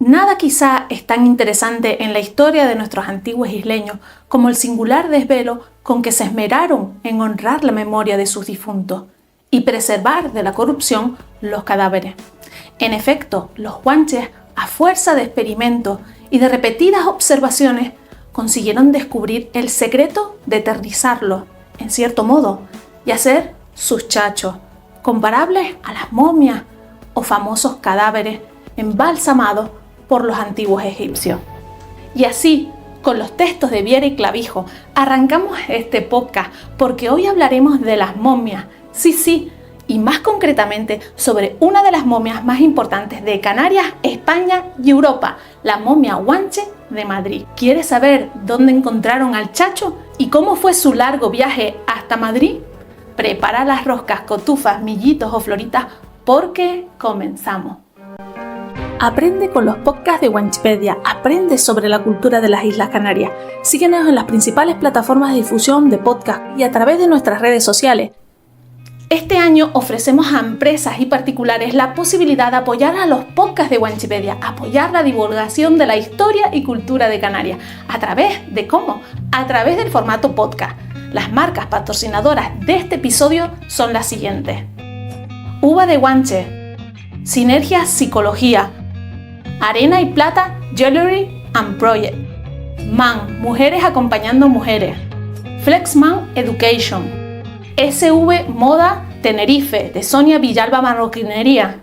Nada quizá es tan interesante en la historia de nuestros antiguos isleños como el singular desvelo con que se esmeraron en honrar la memoria de sus difuntos y preservar de la corrupción los cadáveres. En efecto, los guanches, a fuerza de experimentos y de repetidas observaciones, consiguieron descubrir el secreto de eternizarlos, en cierto modo, y hacer sus chachos, comparables a las momias o famosos cadáveres embalsamados por los antiguos egipcios. Y así, con los textos de Viera y Clavijo, arrancamos este podcast porque hoy hablaremos de las momias, sí, y más concretamente sobre una de las momias más importantes de Canarias, España y Europa, la momia Guanche de Madrid. ¿Quieres saber dónde encontraron al chacho y cómo fue su largo viaje hasta Madrid? Prepara las roscas, cotufas, millitos o floritas porque comenzamos. Aprende con los podcasts de Guanchipedia, aprende sobre la cultura de las Islas Canarias. Síguenos en las principales plataformas de difusión de podcast y a través de nuestras redes sociales. Este año ofrecemos a empresas y particulares la posibilidad de apoyar a los podcasts de Guanchipedia, apoyar la divulgación de la historia y cultura de Canarias. ¿A través de cómo? A través del formato podcast. Las marcas patrocinadoras de este episodio son las siguientes: Uva de Guanche, Sinergia Psicología, Arena y Plata Jewelry and Project, MAN, Mujeres Acompañando Mujeres, Flexman Education, SV Moda Tenerife, de Sonia Villalba Marroquinería.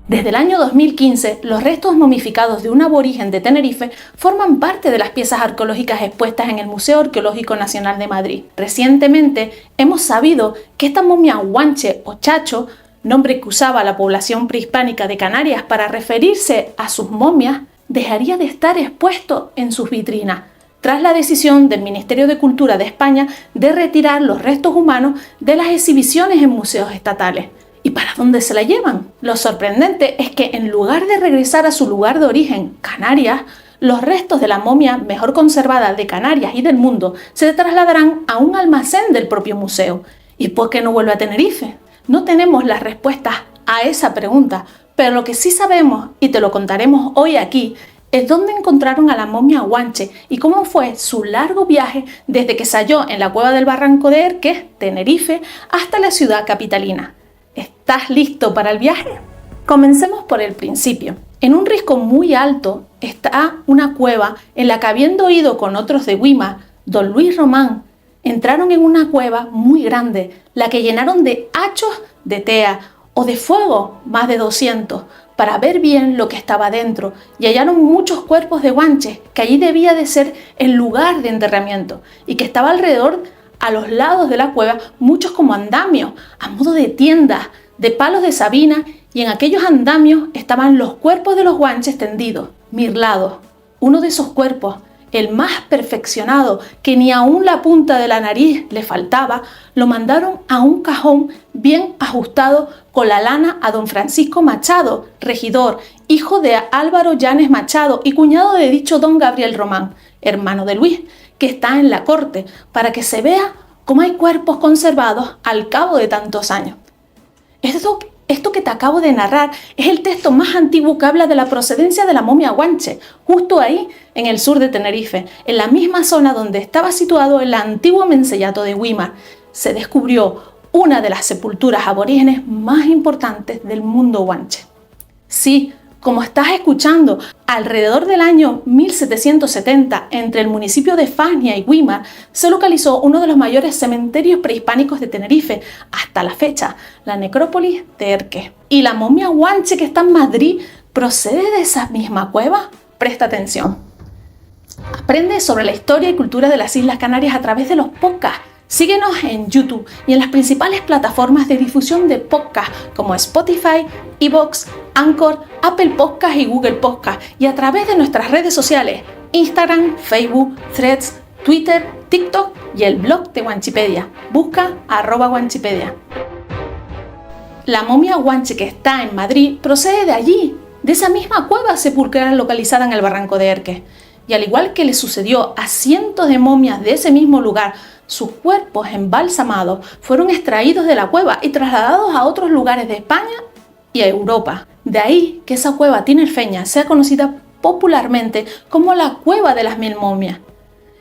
Desde el año 2015, los restos momificados de un aborigen de Tenerife forman parte de las piezas arqueológicas expuestas en el Museo Arqueológico Nacional de Madrid. Recientemente, hemos sabido que esta momia guanche o chacho, nombre que usaba la población prehispánica de Canarias para referirse a sus momias, dejaría de estar expuesto en sus vitrinas, tras la decisión del Ministerio de Cultura de España de retirar los restos humanos de las exhibiciones en museos estatales. ¿Y para dónde se la llevan? Lo sorprendente es que en lugar de regresar a su lugar de origen, Canarias, los restos de la momia mejor conservada de Canarias y del mundo se trasladarán a un almacén del propio museo. ¿Y por qué no vuelve a Tenerife? No tenemos las respuestas a esa pregunta, pero lo que sí sabemos, y te lo contaremos hoy aquí, es dónde encontraron a la momia Guanche y cómo fue su largo viaje desde que se halló en la cueva del Barranco de Erques, Tenerife, hasta la ciudad capitalina. ¿Estás listo para el viaje? Comencemos por el principio. En un risco muy alto está una cueva en la que, habiendo ido con otros de Güímar, don Luis Román, entraron en una cueva muy grande, la que llenaron de hachos de tea o de fuego, más de 200, para ver bien lo que estaba dentro, y hallaron muchos cuerpos de guanches, que allí debía de ser el lugar de enterramiento, y que estaba alrededor, a los lados de la cueva, muchos como andamios, a modo de tiendas, de palos de sabina, y en aquellos andamios estaban los cuerpos de los guanches tendidos, mirlados. Uno de esos cuerpos, el más perfeccionado, que ni aún la punta de la nariz le faltaba, lo mandaron a un cajón bien ajustado con la lana a don Francisco Machado, regidor, hijo de Álvaro Llanes Machado y cuñado de dicho don Gabriel Román, hermano de Luis, que está en la corte, para que se vea cómo hay cuerpos conservados al cabo de tantos años. Esto que te acabo de narrar es el texto más antiguo que habla de la procedencia de la momia Guanche, justo ahí en el sur de Tenerife, en la misma zona donde estaba situado el antiguo mencellato de Güímar. Se descubrió una de las sepulturas aborígenes más importantes del mundo guanche. Sí, como estás escuchando, alrededor del año 1770, entre el municipio de Fania y Güímar, se localizó uno de los mayores cementerios prehispánicos de Tenerife, hasta la fecha, la necrópolis de Erques. ¿Y la momia Guanche que está en Madrid procede de esa misma cueva? Presta atención. Aprende sobre la historia y cultura de las Islas Canarias a través de los podcasts. Síguenos en YouTube y en las principales plataformas de difusión de podcast como Spotify, iVoox, Anchor, Apple Podcast y Google Podcast, y a través de nuestras redes sociales, Instagram, Facebook, Threads, Twitter, TikTok y el blog de Guanchipedia. Busca @Guanchipedia. La momia Guanche que está en Madrid procede de allí, de esa misma cueva sepulcral localizada en el Barranco de Erques. Y al igual que le sucedió a cientos de momias de ese mismo lugar, sus cuerpos embalsamados fueron extraídos de la cueva y trasladados a otros lugares de España y a Europa. De ahí que esa cueva tinerfeña sea conocida popularmente como la Cueva de las Mil Momias.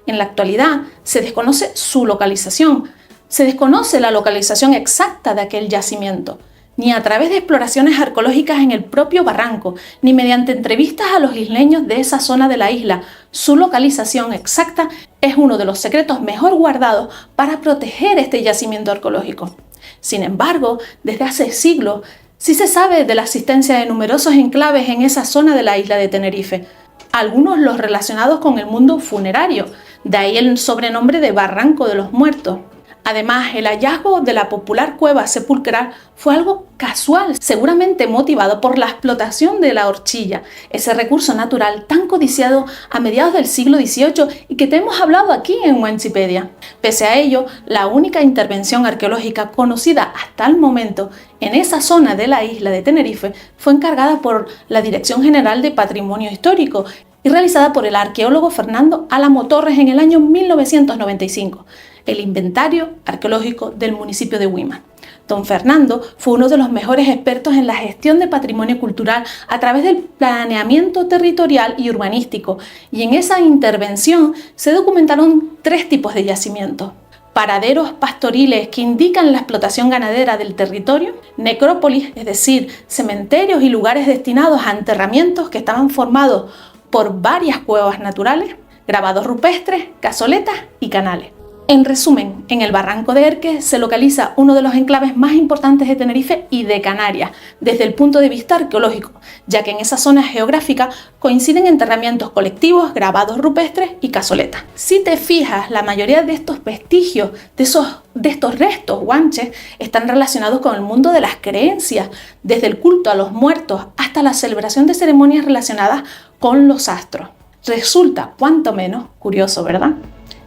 En la actualidad se desconoce su localización, se desconoce la localización exacta de aquel yacimiento, ni a través de exploraciones arqueológicas en el propio barranco, ni mediante entrevistas a los isleños de esa zona de la isla. Su localización exacta es uno de los secretos mejor guardados para proteger este yacimiento arqueológico. Sin embargo, desde hace siglos, sí se sabe de la existencia de numerosos enclaves en esa zona de la isla de Tenerife, algunos los relacionados con el mundo funerario, de ahí el sobrenombre de Barranco de los Muertos. Además, el hallazgo de la popular cueva sepulcral fue algo casual, seguramente motivado por la explotación de la horchilla, ese recurso natural tan codiciado a mediados del siglo XVIII y que te hemos hablado aquí en Wikipedia. Pese a ello, la única intervención arqueológica conocida hasta el momento en esa zona de la isla de Tenerife fue encargada por la Dirección General de Patrimonio Histórico y realizada por el arqueólogo Fernando Álamo Torres en el año 1995. El inventario arqueológico del municipio de Huima. Don Fernando fue uno de los mejores expertos en la gestión de patrimonio cultural a través del planeamiento territorial y urbanístico, y en esa intervención se documentaron 3 tipos de yacimientos: paraderos pastoriles que indican la explotación ganadera del territorio, necrópolis, es decir, cementerios y lugares destinados a enterramientos que estaban formados por varias cuevas naturales, grabados rupestres, cazoletas y canales. En resumen, en el Barranco de Erque se localiza uno de los enclaves más importantes de Tenerife y de Canarias, desde el punto de vista arqueológico, ya que en esa zona geográfica coinciden enterramientos colectivos, grabados rupestres y cazoletas. Si te fijas, la mayoría de estos vestigios, de estos restos guanches, están relacionados con el mundo de las creencias, desde el culto a los muertos hasta la celebración de ceremonias relacionadas con los astros. Resulta cuanto menos curioso, ¿verdad?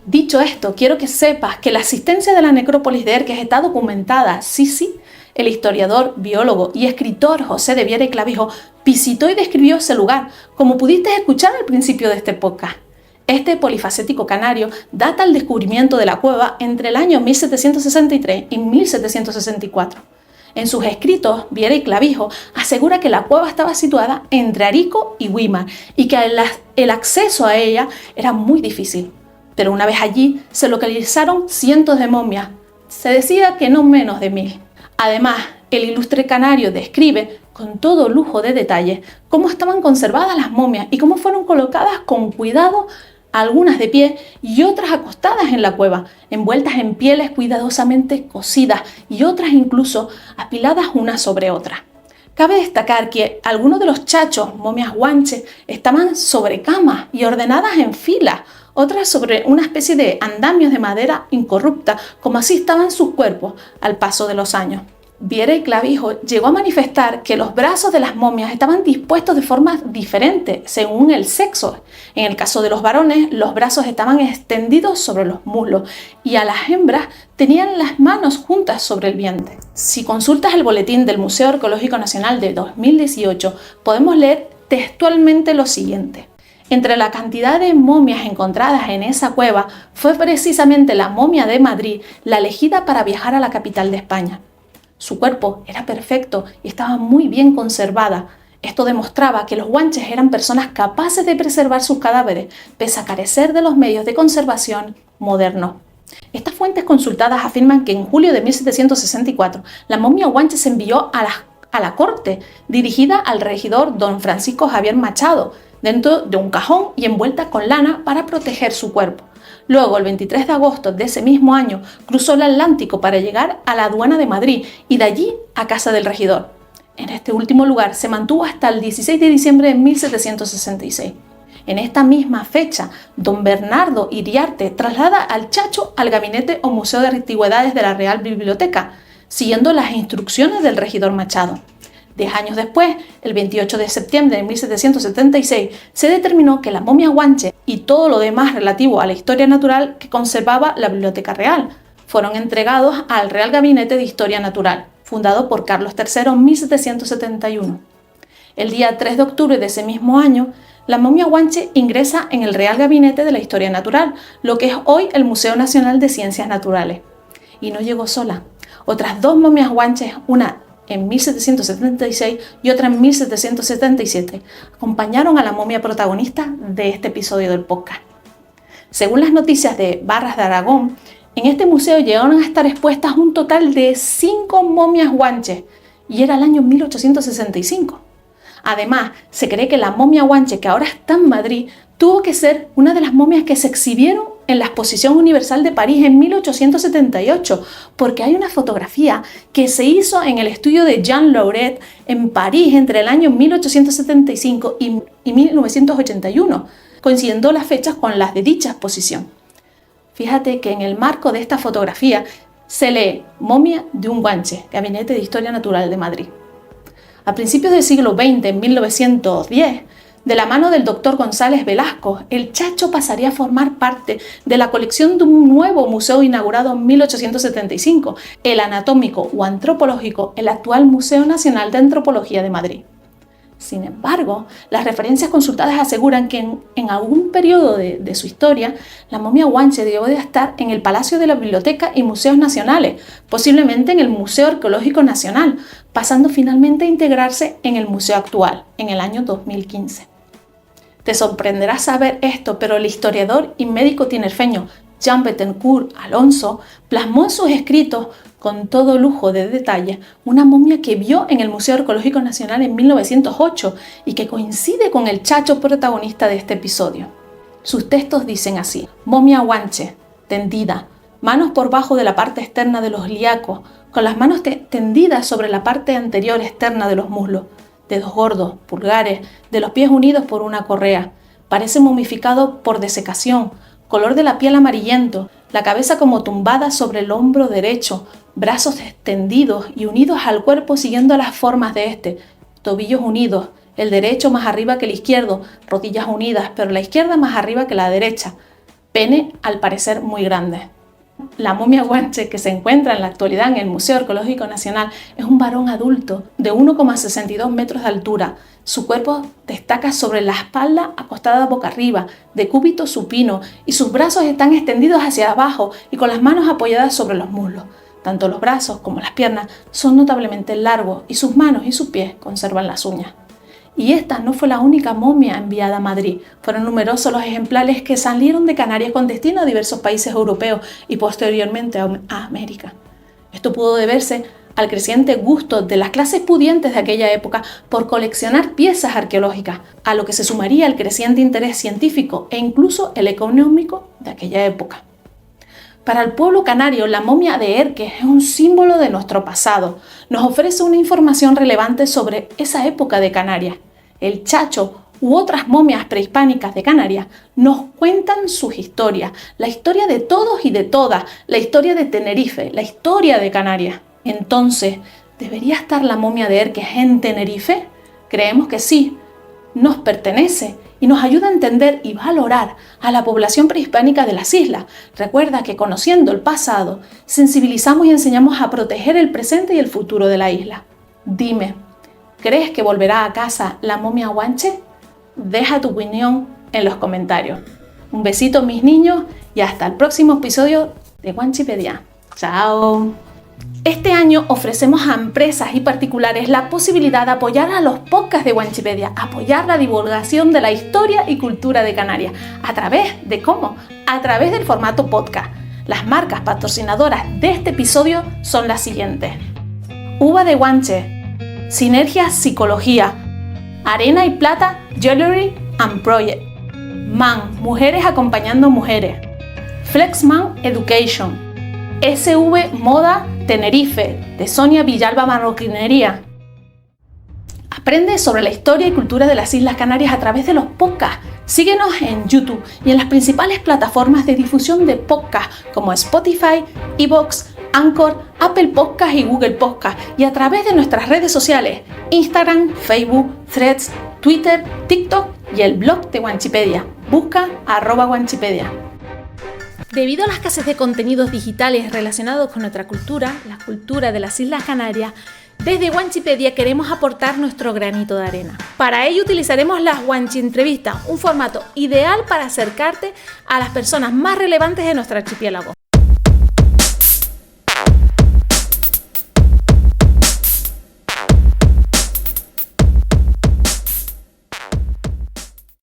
Dicho esto, quiero que sepas que la existencia de la necrópolis de Erques está documentada. Sí, el historiador, biólogo y escritor José de Viera y Clavijo visitó y describió ese lugar, como pudiste escuchar al principio de este podcast. Este polifacético canario data el descubrimiento de la cueva entre el año 1763 y 1764. En sus escritos, Viera y Clavijo asegura que la cueva estaba situada entre Arico y Huima y que el acceso a ella era muy difícil. Pero una vez allí se localizaron cientos de momias, se decía que no menos de 1000. Además, el ilustre canario describe con todo lujo de detalles cómo estaban conservadas las momias y cómo fueron colocadas con cuidado, algunas de pie y otras acostadas en la cueva, envueltas en pieles cuidadosamente cosidas y otras incluso apiladas unas sobre otras. Cabe destacar que algunos de los chachos, momias guanches, estaban sobre camas y ordenadas en fila, otras sobre una especie de andamios de madera incorrupta, como así estaban sus cuerpos al paso de los años. Viera y Clavijo llegó a manifestar que los brazos de las momias estaban dispuestos de formas diferentes según el sexo. En el caso de los varones, los brazos estaban extendidos sobre los muslos y a las hembras tenían las manos juntas sobre el vientre. Si consultas el boletín del Museo Arqueológico Nacional de 2018, podemos leer textualmente lo siguiente. Entre la cantidad de momias encontradas en esa cueva, fue precisamente la momia de Madrid la elegida para viajar a la capital de España. Su cuerpo era perfecto y estaba muy bien conservada. Esto demostraba que los guanches eran personas capaces de preservar sus cadáveres, pese a carecer de los medios de conservación modernos. Estas fuentes consultadas afirman que en julio de 1764 la momia guanche se envió a la corte, dirigida al regidor don Francisco Javier Machado, dentro de un cajón y envuelta con lana para proteger su cuerpo. Luego, el 23 de agosto de ese mismo año, cruzó el Atlántico para llegar a la aduana de Madrid y de allí a casa del regidor. En este último lugar se mantuvo hasta el 16 de diciembre de 1766. En esta misma fecha, don Bernardo Iriarte traslada al chacho al gabinete o museo de antigüedades de la Real Biblioteca, siguiendo las instrucciones del regidor Machado. 10 años después, el 28 de septiembre de 1776, se determinó que la momia guanche y todo lo demás relativo a la historia natural que conservaba la Biblioteca Real fueron entregados al Real Gabinete de Historia Natural, fundado por Carlos III en 1771. El día 3 de octubre de ese mismo año, la momia guanche ingresa en el Real Gabinete de la Historia Natural, lo que es hoy el Museo Nacional de Ciencias Naturales. Y no llegó sola. Otras 2 momias guanches, una en 1776 y otra en 1777, acompañaron a la momia protagonista de este episodio del podcast. Según las noticias de Barras de Aragón, en este museo llegaron a estar expuestas un total de 5 momias guanches, y era el año 1865. Además, se cree que la momia guanche, que ahora está en Madrid, tuvo que ser una de las momias que se exhibieron en la Exposición Universal de París en 1878, porque hay una fotografía que se hizo en el estudio de Jean Lauret en París entre el año 1875 y 1981, coincidiendo las fechas con las de dicha exposición. Fíjate que en el marco de esta fotografía se lee Momia de un guanche, Gabinete de Historia Natural de Madrid. A principios del siglo XX, en 1910, de la mano del doctor González Velasco, el Chacho pasaría a formar parte de la colección de un nuevo museo inaugurado en 1875, el Anatómico o Antropológico, el actual Museo Nacional de Antropología de Madrid. Sin embargo, las referencias consultadas aseguran que en algún periodo de su historia, la momia guanche debió de estar en el Palacio de la Biblioteca y Museos Nacionales, posiblemente en el Museo Arqueológico Nacional, pasando finalmente a integrarse en el museo actual, en el año 2015. Te sorprenderá saber esto, pero el historiador y médico tinerfeño Jean Bettencourt Alonso plasmó en sus escritos, con todo lujo de detalle, una momia que vio en el Museo Arqueológico Nacional en 1908 y que coincide con el Chacho protagonista de este episodio. Sus textos dicen así: momia guanche, tendida, manos por bajo de la parte externa de los ilíacos, con las manos tendidas sobre la parte anterior externa de los muslos, dedos gordos, pulgares, de los pies unidos por una correa. Parece momificado por desecación, color de la piel amarillento, la cabeza como tumbada sobre el hombro derecho, brazos extendidos y unidos al cuerpo siguiendo las formas de este, tobillos unidos, el derecho más arriba que el izquierdo, rodillas unidas, pero la izquierda más arriba que la derecha, pene al parecer muy grande. La momia guanche que se encuentra en la actualidad en el Museo Arqueológico Nacional es un varón adulto de 1,62 metros de altura. Su cuerpo destaca sobre la espalda acostada boca arriba, de cúbito supino, y sus brazos están extendidos hacia abajo y con las manos apoyadas sobre los muslos. Tanto los brazos como las piernas son notablemente largos y sus manos y sus pies conservan las uñas. Y esta no fue la única momia enviada a Madrid. Fueron numerosos los ejemplares que salieron de Canarias con destino a diversos países europeos y posteriormente a América. Esto pudo deberse al creciente gusto de las clases pudientes de aquella época por coleccionar piezas arqueológicas, a lo que se sumaría el creciente interés científico e incluso el económico de aquella época. Para el pueblo canario, la momia de Erques es un símbolo de nuestro pasado. Nos ofrece una información relevante sobre esa época de Canarias. El Chacho u otras momias prehispánicas de Canarias nos cuentan sus historias, la historia de todos y de todas, la historia de Tenerife, la historia de Canarias. Entonces, ¿debería estar la momia de Erques en Tenerife? Creemos que sí, nos pertenece y nos ayuda a entender y valorar a la población prehispánica de las islas. Recuerda que conociendo el pasado, sensibilizamos y enseñamos a proteger el presente y el futuro de la isla. Dime, ¿crees que volverá a casa la momia guanche? Deja tu opinión en los comentarios. Un besito, mis niños, y hasta el próximo episodio de Guanchipedia. ¡Chao! Este año ofrecemos a empresas y particulares la posibilidad de apoyar a los podcasts de Guanchipedia, apoyar la divulgación de la historia y cultura de Canarias. ¿A través de cómo? A través del formato podcast. Las marcas patrocinadoras de este episodio son las siguientes: Uva de Guanche, Sinergia Psicología, Arena y Plata Jewelry and Project, MAN, Mujeres Acompañando Mujeres, Flexman Education, SV Moda Tenerife, de Sonia Villalba Marroquinería. Aprende sobre la historia y cultura de las Islas Canarias a través de los podcasts. Síguenos en YouTube y en las principales plataformas de difusión de podcasts como Spotify, iVoox, Anchor, Apple Podcasts y Google Podcasts, y a través de nuestras redes sociales, Instagram, Facebook, Threads, Twitter, TikTok y el blog de Guanchipedia. Busca @Guanchipedia. Debido a la escasez de contenidos digitales relacionados con nuestra cultura, la cultura de las Islas Canarias, desde Guanchipedia queremos aportar nuestro granito de arena. Para ello utilizaremos las Guanchi Entrevistas, un formato ideal para acercarte a las personas más relevantes de nuestro archipiélago.